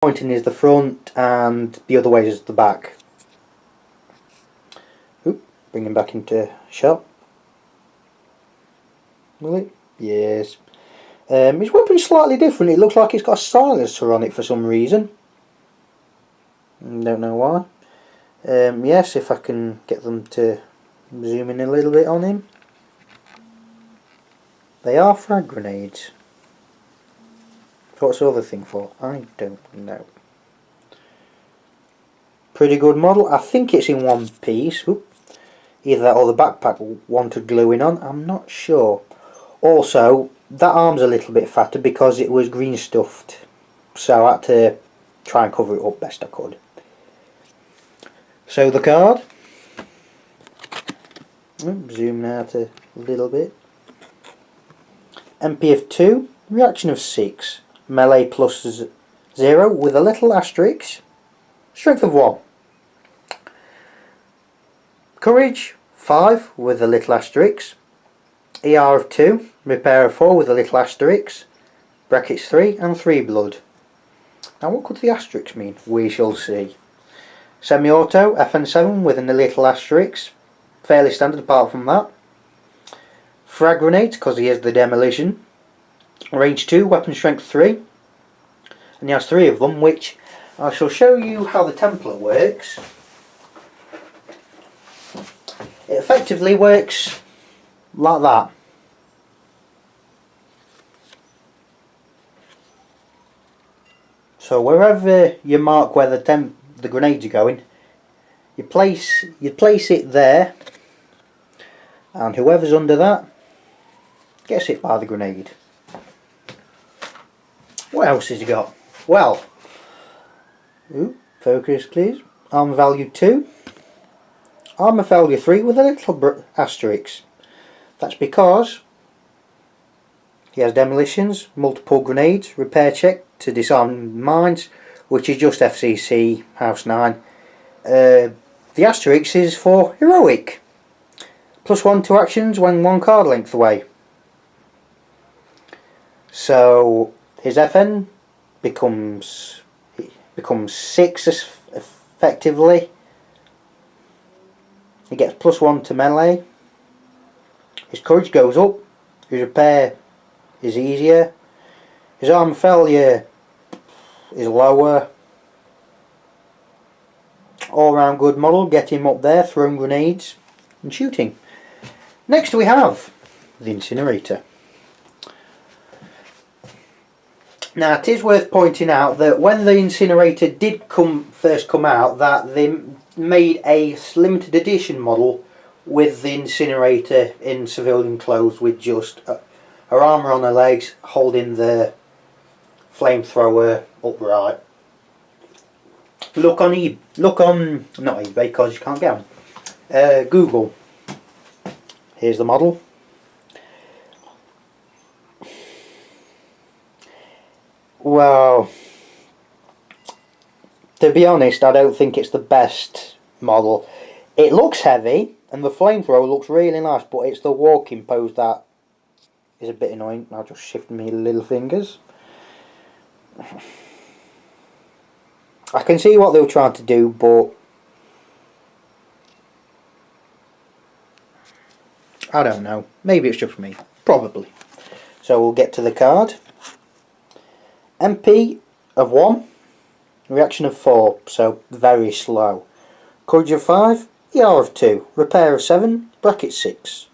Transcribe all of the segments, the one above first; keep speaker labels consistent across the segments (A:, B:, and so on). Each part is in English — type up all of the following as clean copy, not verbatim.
A: Pointing is the front and the other way is the back. Oop, bring him back into shot. Will it? Yes. His weapon's slightly different. It looks like it's got a silencer on it for some reason. Don't know why. Yes, if I can get them to zoom in a little bit on him. They are frag grenades. What's the other thing for? I don't know. Pretty good model. I think it's in one piece. Oop. Either that or the backpack wanted gluing on. I'm not sure. Also, that arm's a little bit fatter because it was green stuffed. So I had to try and cover it up best I could. So the card. Zoom out a little bit. MP of 2. Reaction of 6. Melee plus 0 with a little asterisk. Strength of 1. Courage 5 with a little asterisk. ER of 2. Repair of 4 with a little asterisk. Brackets 3 and 3 blood. Now what could the asterisk mean? We shall see. Semi-auto FN7 with a little asterisk. Fairly standard apart from that. Frag grenade because he has the demolition. Range 2, weapon strength 3, and he has 3 of them, which I shall show you how the template works. It effectively works like that. So wherever you mark where the grenades are going, you place it there, and whoever's under that gets hit by the grenade. What else has he got? Well, focus please. Armor value 2. Armor value 3 with a little asterisk. That's because he has demolitions, multiple grenades, repair check to disarm mines, which is just FCC, House 9. The asterisk is for heroic. +1 to actions when 1 card length away. So his FN becomes 6 effectively. He gets +1 to melee. His courage goes up. His repair is easier. His armor failure is lower. All round good model. Get him up there, throwing grenades and shooting. Next we have the incinerator. Now it is worth pointing out that when the incinerator did first come out, that they made a limited edition model with the incinerator in civilian clothes with just her armour on her legs, holding the flamethrower upright. Look on not eBay because you can't get them. Google. Here's the model. Well, to be honest, I don't think it's the best model. It looks heavy and the flamethrower looks really nice, but it's the walking pose that is a bit annoying. I'll just shift my little fingers. I can see what they were trying to do, but I don't know. Maybe it's just me. Probably. So we'll get to the card. MP of 1, reaction of 4, so very slow. Courage of 5, ER of 2, repair of 7, bracket 6.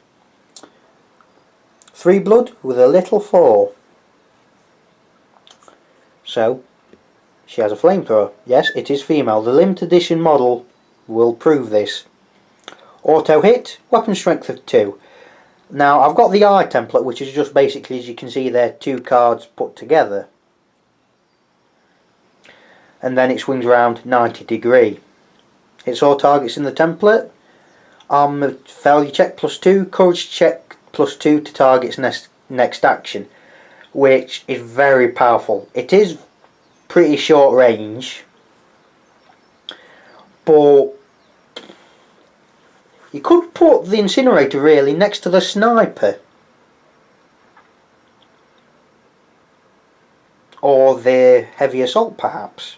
A: 3 blood with a little 4. So, she has a flamethrower. Yes, it is female. The limited edition model will prove this. Auto hit, weapon strength of 2. Now, I've got the eye template, which is just basically, as you can see there, 2 cards put together. And then it swings around 90 degree. Hits all targets in the template. Armor failure check +2, courage check +2 to target's next action, which is very powerful. It is pretty short range, but you could put the incinerator really next to the sniper or with a heavy assault perhaps.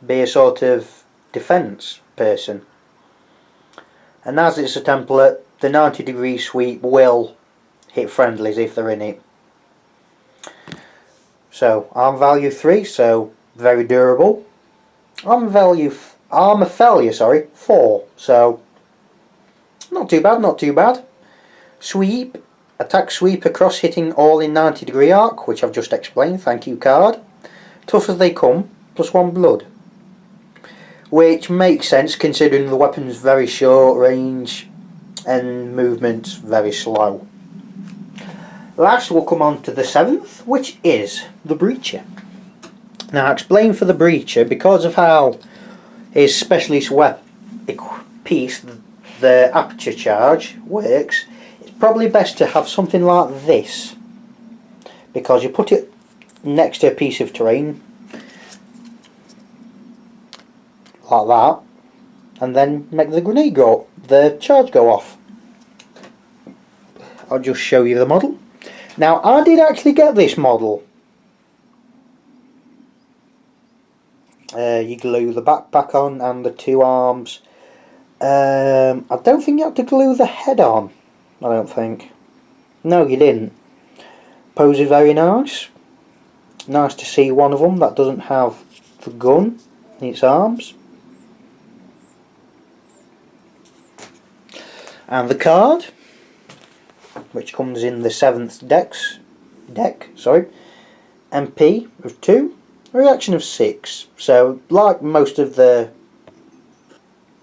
A: Be a sort of defence person. And as it's a template, the 90-degree sweep will hit friendlies if they're in it. So armor value 3, so very durable. Armor failure 4, so not too bad, not too bad. Sweep, attack sweep across hitting all in 90-degree arc, which I've just explained, thank you card. Tough as they come, +1 blood. Which makes sense considering the weapon's very short range and movement's very slow. Last we'll come on to the 7th, which is the Breacher. Now I explain for the Breacher, because of how his specialist piece, the aperture charge, works, it's probably best to have something like this, because you put it next to a piece of terrain like that, and then make the charge go off. I'll just show you the model. Now I did actually get this model. You glue the backpack on and the 2 arms. I don't think you have to glue the head on. I don't think. No, you didn't. Pose is very nice. Nice to see one of them that doesn't have the gun in its arms. And the card, which comes in the 7th deck, MP of 2, reaction of 6. So like most of the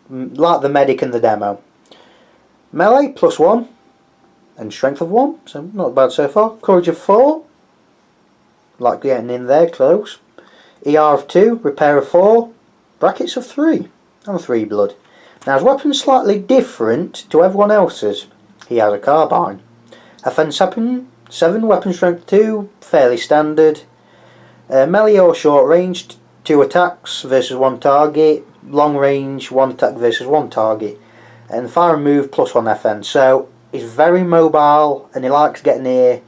A: medic and the demo. Melee +1 and strength of 1, so not bad so far. Courage of 4, like getting in there close. ER of 2, repair of 4, brackets of 3 and 3 blood. Now his weapon's slightly different to everyone else's. He has a carbine. Offense 7, weapon strength 2, fairly standard. Melee or short range, 2 attacks versus 1 target. Long range, 1 attack versus 1 target. And fire and move +1 FN. So he's very mobile and he likes getting near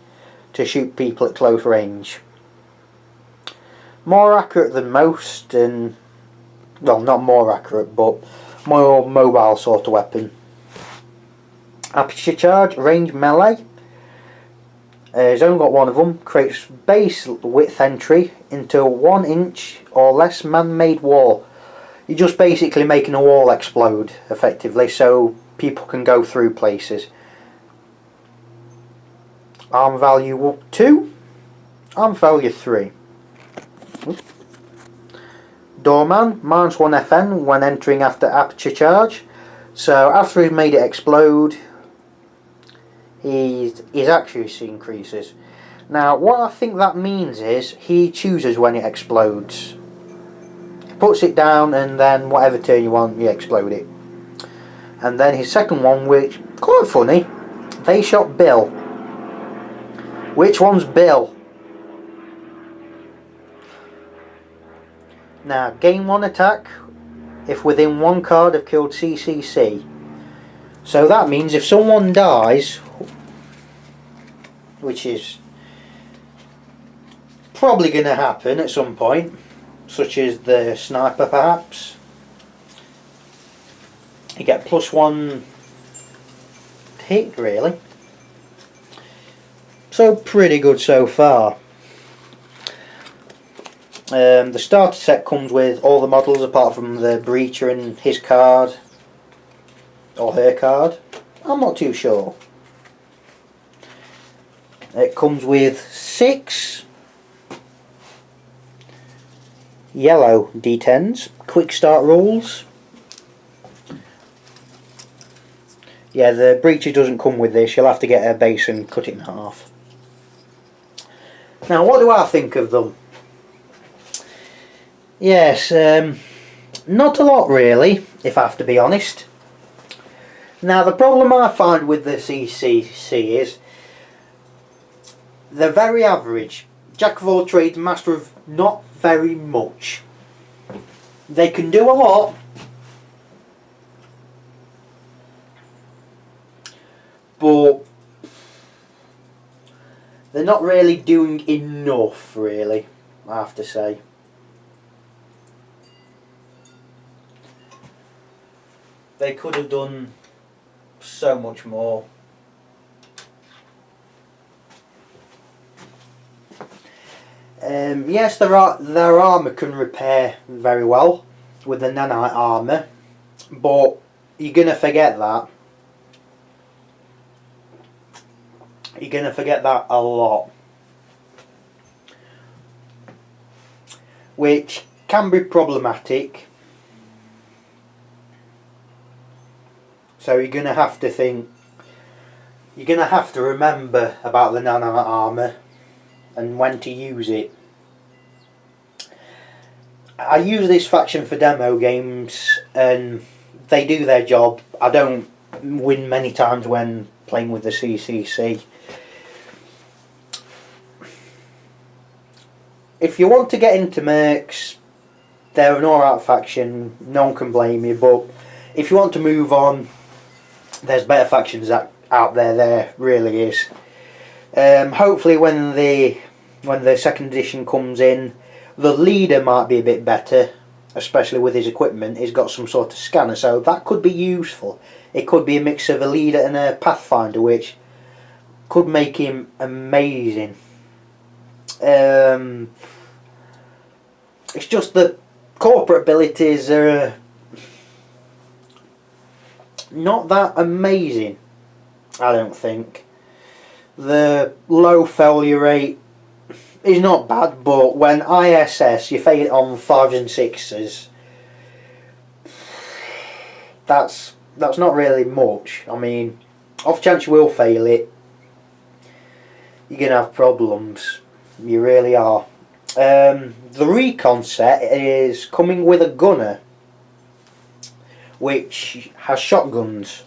A: to shoot people at close range. More accurate than most, and well, not more accurate, but more mobile sort of weapon. Aperture charge, range melee. He's only got one of them. Creates base width entry into a 1 inch or less man-made wall. You're just basically making a wall explode effectively, so people can go through places. Arm value 2, arm value 3. Doorman, -1 FN when entering after aperture charge. So after he's made it explode, his accuracy increases. Now what I think that means is he chooses when it explodes. He puts it down and then whatever turn you want, you explode it. And then his second one, which quite funny, they shot Bill. Which one's Bill? Now, gain 1 attack if within 1 card have killed C.C.C. So that means if someone dies, which is probably going to happen at some point, such as the sniper perhaps, you get +1 hit really. So pretty good so far. The starter set comes with all the models apart from the Breacher and his card, or her card. I'm not too sure. It comes with 6 yellow D10s, quick start rules. Yeah, the Breacher doesn't come with this, you'll have to get a base and cut it in half. Now what do I think of them? Yes, not a lot really, if I have to be honest. Now the problem I find with the C.C.C is they're very average. Jack of all trades, master of not very much. They can do a lot, but they're not really doing enough really. I have to say. They could have done so much more. Yes, their armour can repair very well with the nanite armour, but you're going to forget that. You're going to forget that a lot. Which can be problematic. So you're going to have to think, you're going to have to remember about the nanite armour and when to use it. I use this faction for demo games and they do their job. I don't win many times when playing with the C.C.C. If you want to get into MERCS, they're an alright faction, no one can blame you, but if you want to move on, there's better factions out there really is. Hopefully when the second edition comes in, the leader might be a bit better, especially with his equipment. He's got some sort of scanner, so that could be useful. It could be a mix of a leader and a pathfinder, which could make him amazing. It's just the corporate abilities are not that amazing, I don't think. The low failure rate is not bad, but when ISS you fail it on 5s and 6s, that's not really much. I mean, off chance you will fail it, you're going to have problems. You really are. The recon set is coming with a gunner which has shotguns,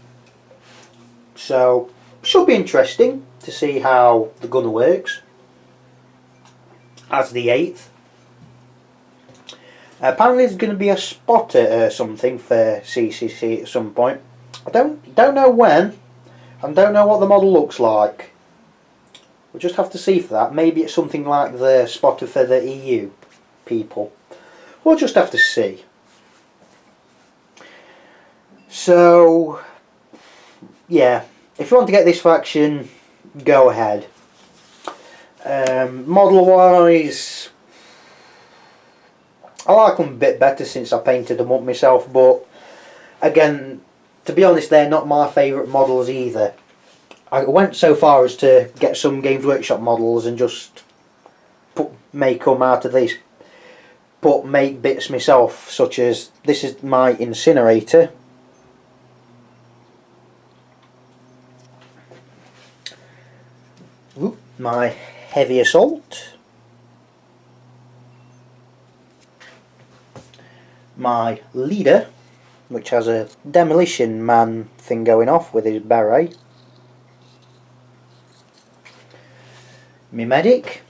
A: so should be interesting to see how the gunner works as the 8th. Apparently there's going to be a spotter or something for C.C.C at some point. I don't know when, and don't know what the model looks like. We'll just have to see for that. Maybe it's something like the spotter for the EU people. We'll just have to see. So, yeah, if you want to get this faction, go ahead. Model wise, I like them a bit better since I painted them up myself, but again, to be honest, they're not my favourite models either. I went so far as to get some Games Workshop models and just make them out of these, but make bits myself, such as this is my incinerator. My heavy assault, my leader, which has a demolition man thing going off with his beret, my medic,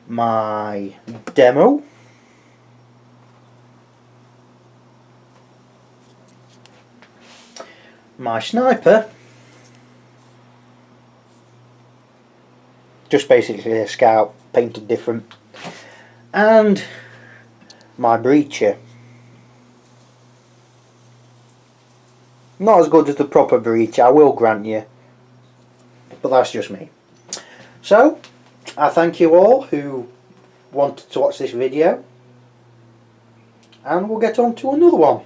A: my demo, my sniper, just basically a scout painted different, and my breacher. Not as good as the proper breach, I will grant you, but that's just me. So I thank you all who wanted to watch this video, and we'll get on to another one.